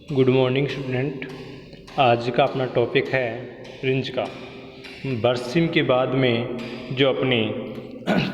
Good morning student. आज का अपना टॉपिक है रिंज का। बरसीम के बाद में जो अपनी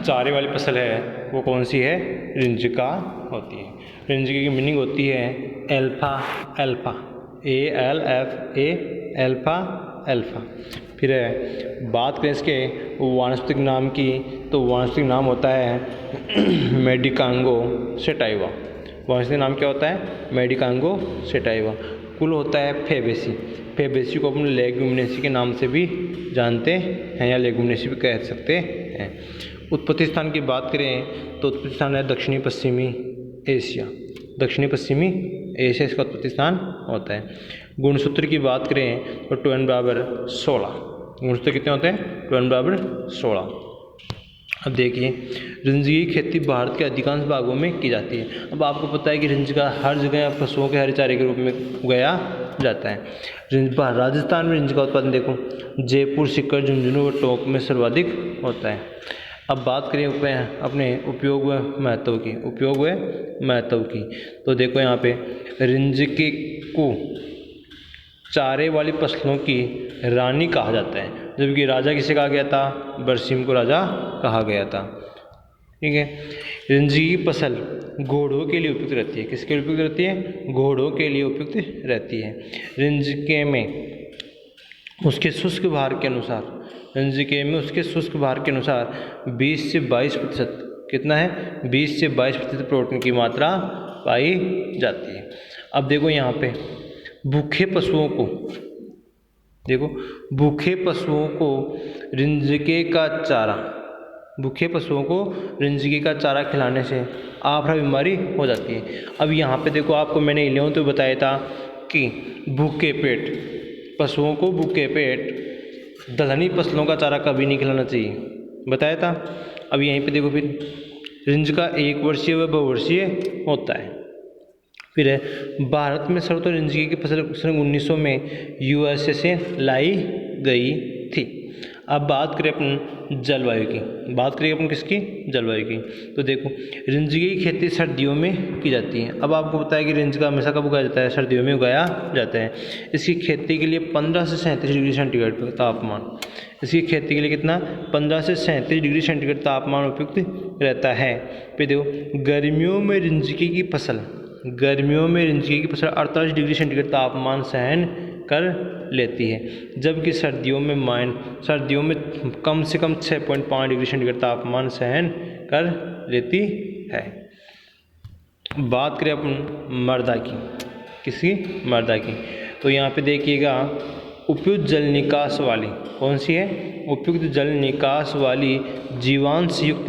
चारे वाली फसल है वो कौन सी है? रिंज का होती है। रिंज की मीनिंग होती है alpha alpha, ALFA alpha alpha. फिर बात करें इसके वानस्पतिक नाम की तो वानस्पतिक नाम होता है मेडिकांगो सेटाइवा। वानस्पतिक नाम क्या होता है? मेडिकांगो सेटाइवा। कुल होता है फेबेसी। फेबेसी को अपन लेग्यूमिनेसी के नाम से भी जानते हैं या लेग्यूमिनेसी भी कह सकते हैं। उत्पत्ति स्थान की बात करें तो उत्पत्ति स्थान है दक्षिणी पश्चिमी एशिया। दक्षिणी पश्चिमी एशिया इसका उत्पत्ति स्थान होता है। गुणसूत्र की बात करें तो 2n=16। गुणसूत्र कितने होते हैं? 2n=16। अब देखिए, रिंज की खेती भारत के अधिकांश भागों में की जाती है। अब आपको पता है कि रिंज का हर जगह पशुओं के हरे चारे के रूप में उगाया जाता है। रिंज राजस्थान में रिंज का उत्पादन देखो जयपुर, सीकर, झुंझुनू व टोंक में सर्वाधिक होता है। अब बात करें अपने उपयोग व महत्व की, तो देखो यहाँ पे रिंज के को चारे वाली फसलों की रानी कहा जाता है, जबकि राजा किसे कहा गया था? बरसीम को राजा कहा गया था। ठीक है। रिंज की फसल घोड़ों के लिए उपयुक्त रहती है। किसके लिए उपयुक्त रहती है? घोड़ों के लिए उपयुक्त रहती है। रिंज के में उसके शुष्क भार के अनुसार 20 से 22%, कितना है? 20 से 22% प्रोटीन की मात्रा पाई जाती है। अब देखो यहाँ पे भूखे पशुओं को रिंजके का चारा खिलाने से आफरा बीमारी हो जाती है। अब यहाँ पे देखो, आपको मैंने 11th में बताया था कि पशुओं को भूखे पेट दलहनी फसलों का चारा कभी नहीं खिलाना चाहिए, बताया था। अब यहीं पे देखो, फिर रिंज का 1 वर्षीय व बहुवर्षीय होता है। फिर है भारत में सर्वोत्तम रिंजकी की फसल 1900 में USA से लाई गई थी। अब बात करें अपन जलवायु की, किसकी? जलवायु की। तो देखो, रिंजकी की खेती सर्दियों में की जाती है। अब आपको पता है कि रिंज का हमेशा कब उगाया जाता है? सर्दियों में उगाया जाता है। इसकी खेती के लिए 15 से 37 डिग्री सेंटीग्रेड का तापमान, कितना? 15 से 37 डिग्री सेंटीग्रेड तापमान उपयुक्त रहता है। फिर देखो, गर्मियों में रिंजकी की फसल 48 डिग्री सेंटीग्रेड तापमान सहन कर लेती है, जबकि सर्दियों में कम से कम 6.5 डिग्री सेंटीग्रेड तापमान सहन कर लेती है। बात करें अपन मृदा की, किसकी? मृदा की। तो यहाँ पे देखिएगा, उपयुक्त जल निकास वाली कौन सी है? उपयुक्त जल निकास वाली जीवांश युक्त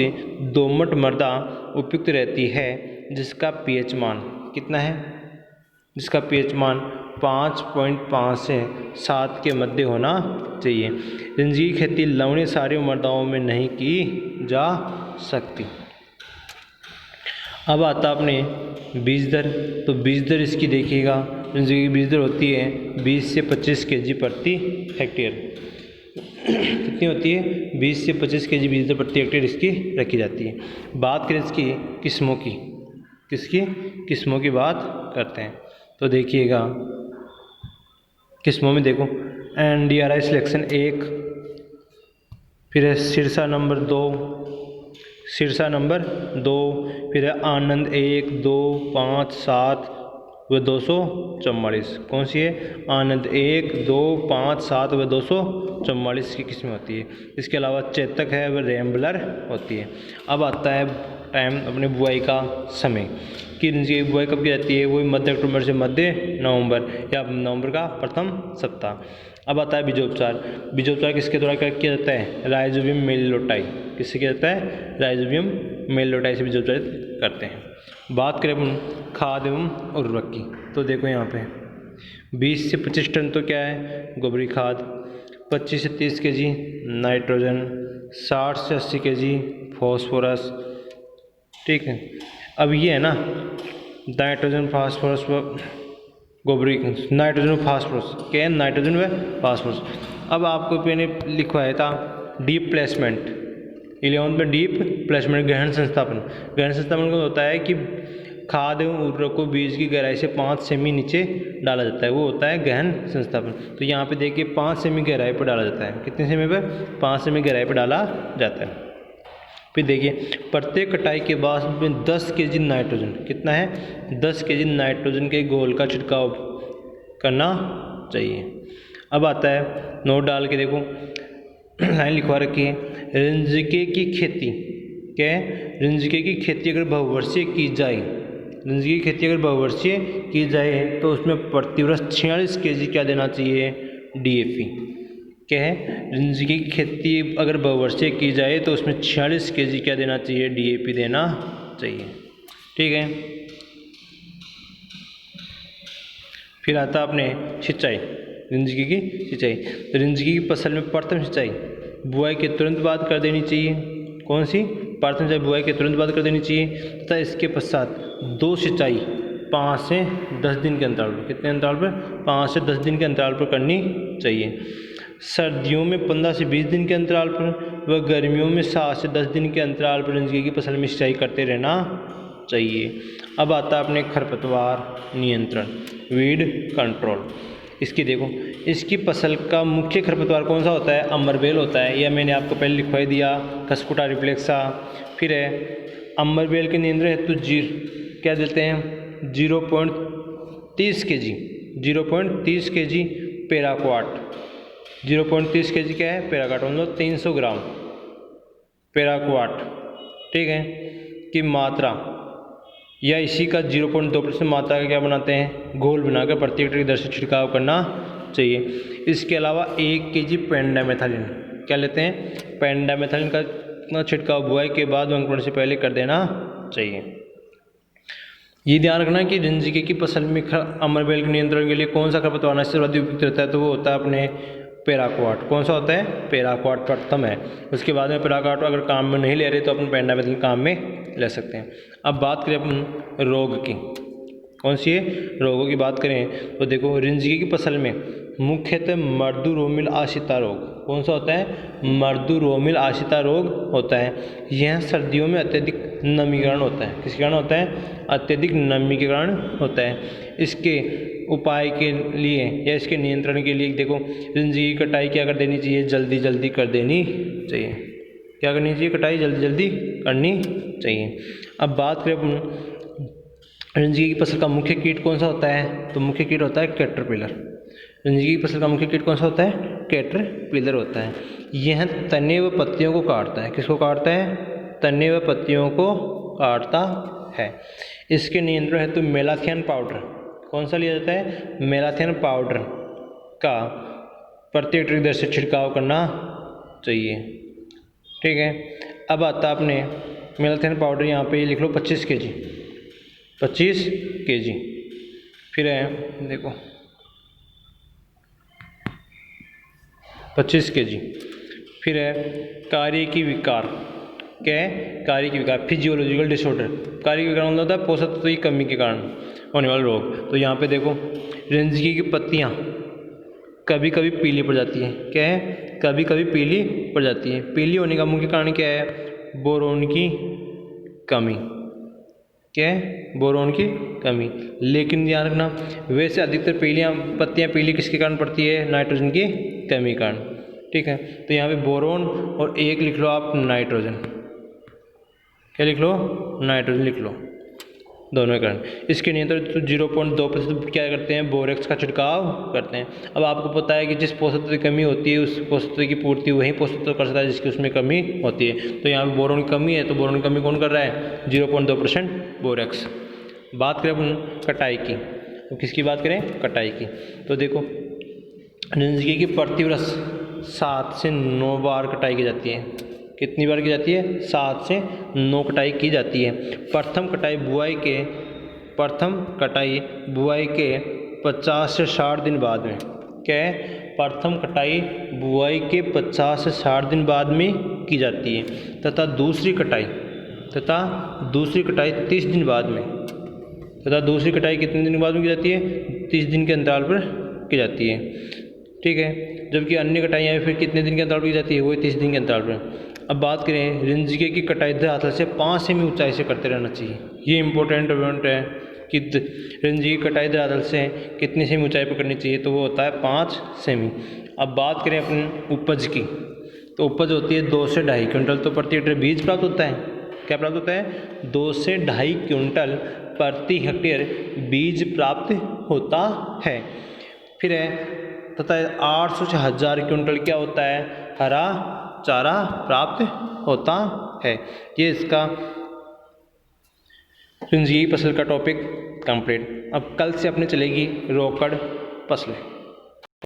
दोमट मृदा उपयुक्त रहती है, जिसका pH मान कितना है? जिसका pH मान 5.5 से 7 के मध्य होना चाहिए। रिंज की खेती लवणीय सारी मृदाओं में नहीं की जा सकती। अब आता अपने बीज दर। तो बीज दर इसकी देखिएगा, रिंज की बीज दर होती है 20 से 25 kg प्रति हेक्टेयर। कितनी होती है? 20 से 25 kg बीज दर प्रति हेक्टेयर इसकी रखी जाती है। बात करें इसकी किस्मों की, किस्मों की बात करते हैं। तो देखिएगा, किस्मों में देखो NDRI सिलेक्शन 1, फिर है सिरसा नंबर 2, फिर है आनंद 1, 2, 5, 7 व 244। कौन सी है? आनंद 1, 2, 5, 7 व 244 की किस्में होती है। इसके अलावा चेतक है व रैम्बलर होती है। अब आता है टाइम अपने बुआई का समय कि रिंज की बुआई कब की जाती है? वही मध्य अक्टूबर से मध्य नवंबर या नवंबर का प्रथम सप्ताह। अब आता है बीजोपचार किसके द्वारा किया जाता है? राइजोबियम मेलिलोटाई। किससे किया जाता है? राइजोबियम मेलिलोटाई से बीजोपचारित करते हैं। बात करें अपन खाद एवं उर्वरक की, तो देखो यहाँ पे 20 से 25 टन तो क्या है? गोबरी खाद, 25 से 30 kg नाइट्रोजन, 60 से 80 kg फॉस्फोरस। ठीक है। अब ये है ना, नाइट्रोजन फास्फोरस व गोबरी, नाइट्रोजन फास्फोरस क्या है? नाइट्रोजन व फास्फोरस। अब आपको मैंने लिखवाया था डीप प्लेसमेंट 11th में, डीप प्लेसमेंट गहन संस्थापन का होता है कि खाद एवं उर्वरक को बीज की गहराई से 5 सेमी नीचे डाला जाता है, वो होता है गहन संस्थापन। तो यहाँ पे देखिए 5 सेमी गहराई पर डाला जाता है। कितने सेमी पर? 5 सेमी गहराई पर डाला जाता है। फिर देखिए प्रत्येक कटाई के बाद में 10 केजी नाइट्रोजन, कितना है? 10 केजी नाइट्रोजन के घोल का छिड़काव करना चाहिए। अब आता है नोट डाल के देखो, लाइन लिखवा रखी है, रिंजके की खेती। क्या है? रिंजके की खेती अगर बहुवर्षीय की जाए, रिंजके की खेती अगर बहुवर्षीय की जाए तो उसमें प्रतिवर्ष 46 केजी क्या देना चाहिए? DAP। क्या है? रिंजके की खेती अगर बहुवर्षीय की जाए तो उसमें 46 केजी क्या देना चाहिए? DAP देना चाहिए। ठीक है। फिर आता अपने सिंचाई, रिंजकी की सिंचाई। तो रिंजकी की फसल में प्रथम सिंचाई बुआई के तुरंत बाद कर देनी चाहिए। कौन सी? प्रथम सिंचाई बुआई के तुरंत बाद कर देनी चाहिए तथा इसके पश्चात 2 सिंचाई 5 से 10 दिन के अंतराल पर, कितने अंतराल पर? 5 से 10 दिन के अंतराल पर करनी चाहिए। सर्दियों में 15 से 20 दिन के अंतराल पर व गर्मियों में 7 से 10 दिन के अंतराल पर रिंजकी की फसल में सिंचाई करते रहना चाहिए। अब आता है अपने खरपतवार नियंत्रण, वीड कंट्रोल। इसकी देखो, इसकी फसल का मुख्य खरपतवार कौन सा होता है? अमरबेल होता है। यह मैंने आपको पहले लिखवा ही दिया, खसकुटा रिफ्लेक्सा। फिर है अमरबेल के नियंत्रण हेतु क्या देते हैं? 0.30 केजी, 0.30 केजी पैराक्वाट। 0.30 केजी क्या है? पैराक्वाट, मतलब 300 ग्राम पैराक्वाट, ठीक है, की मात्रा या इसी का 0.2% मात्रा का क्या बनाते हैं? घोल बनाकर प्रति लीटर की दर से छिड़काव करना चाहिए। इसके अलावा 1 केजी पेंडामेथालिन, क्या लेते हैं? पेंडामेथालिन का छिड़काव बुआई के बाद व अंकुरण से पहले कर देना चाहिए। ये ध्यान रखना कि रिंजके की फसल में अमरबेल के नियंत्रण के लिए कौन सा खरपतवार सर्वाधिक उपयुक्त रहता है? तो वो होता है अपने पैराक्वाट। कौन सा होता है? पैराक्वाट प्रथम है। उसके बाद में पैराक्वाट अगर काम में नहीं ले रहे तो अपन पेंडामेथालिन काम में ले सकते हैं। अब बात करें अपन रोग की, कौन सी है? रोगों की बात करें तो देखो, रिंजके की फसल में मुख्यतः मर्दू-रोमिल आश्रिता रोग, कौन सा होता है? मर्दू-रोमिल आश्रिता रोग होता है। यह सर्दियों में अत्यधिक नमी के कारण होता है। किसके कारण होता है? अत्यधिक नमी के कारण होता है। इसके उपाय के लिए या इसके नियंत्रण के लिए देखो, रिंजके की कटाई क्या कर देनी चाहिए? जल्दी जल्दी कर देनी चाहिए। क्या करनी चाहिए? कटाई जल्दी जल्दी करनी चाहिए। अब बात करें अपन रिंजके की फसल का मुख्य कीट कौन सा होता है? तो मुख्य कीट होता है कैटरपिलर। रिंजके की फसल का मुख्य कीट कौन सा होता है? कैटरपिलर होता है। यह तने व पत्तियों को काटता है। किसको काटता है? तने व पत्तियों को काटता है। इसके नियंत्रण हेतु मेलाथियन पाउडर, कौन सा लिया जाता है? मेलाथियन पाउडर का प्रति लीटर की दर से छिड़काव करना चाहिए। ठीक है। अब आता अपने मेलाथियन पाउडर, यहाँ पे लिख लो 25 केजी, 25 केजी। फिर है देखो 25 केजी। फिर है कार्य की विकार। क्या है? कार्य की विकार, फिजियोलॉजिकल डिसऑर्डर। कार्य की विकार मतलब होता है पोषक तत्व की कमी के कारण होने वाला रोग। तो यहाँ पे देखो, रिंजके की पत्तियाँ कभी कभी पीली पड़ जाती है। क्या है? कभी कभी पीली पड़ जाती है। पीली होने का मुख्य कारण क्या है? बोरोन की कमी। क्या है? बोरोन की कमी। लेकिन ध्यान रखना, वैसे अधिकतर पत्तियाँ पीली किसके कारण पड़ती है? नाइट्रोजन की कमी कारण। ठीक है। तो यहाँ पे बोरोन और एक लिख लो आप नाइट्रोजन। क्या लिख लो? नाइट्रोजन लिख लो, दोनों के कारण। इसके नियंत्रण तो 0.2% क्या करते हैं? बोरेक्स का छिड़काव करते हैं। अब आपको पता है कि जिस पोषक तत्व की कमी होती है उस पोषक तत्व की पूर्ति वही पोषक तत्व कर सकता है जिसकी उसमें कमी होती है। तो यहाँ पे बोरोन की कमी है, तो बोरोन की कमी कौन कर रहा है? 0.2% बोरेक्स। बात करें अपन कटाई की, तो किसकी बात करें? कटाई की। तो देखो, रिंजके की प्रतिवर्ष 7 से 9 बार कटाई की जाती है। कितनी बार की जाती है? 7 से 9 कटाई की जाती है। प्रथम कटाई बुआई के 50 से 60 दिन बाद में। क्या है? प्रथम कटाई बुआई के 50 से 60 दिन बाद में की जाती है तथा दूसरी कटाई 30 दिन बाद में। तथा दूसरी कटाई कितने दिन बाद में की जाती है? 30 दिन के अंतराल पर की जाती है। ठीक है। जबकि अन्य कटाइयाँ फिर कितने दिन के अंतराल पर की जाती है? वही 30 दिन के अंतराल पर। अब बात करें रिंजके की कटाई हाथ से 5 सेमी ऊंचाई से करते रहना चाहिए। ये इम्पोर्टेंट पॉइंट है कि रंजी की कटाई धरातल से कितनी सेमी ऊंचाई पर करनी चाहिए, तो वो होता है 5 सेमी। अब बात करें अपनी उपज की, तो उपज होती है 2 से 2.5 क्विंटल, तो प्रति हेक्टेयर बीज प्राप्त होता है। क्या प्राप्त होता है? 2 से 2.5 क्विंटल प्रति हेक्टेयर बीज प्राप्त होता है। फिर है तथा 800 से 1000 क्विंटल क्या होता है? हरा चारा प्राप्त होता है। ये इसका रंजीकी फसल का टॉपिक कंप्लीट। अब कल से अपने चलेगी रोकड़ फसलें।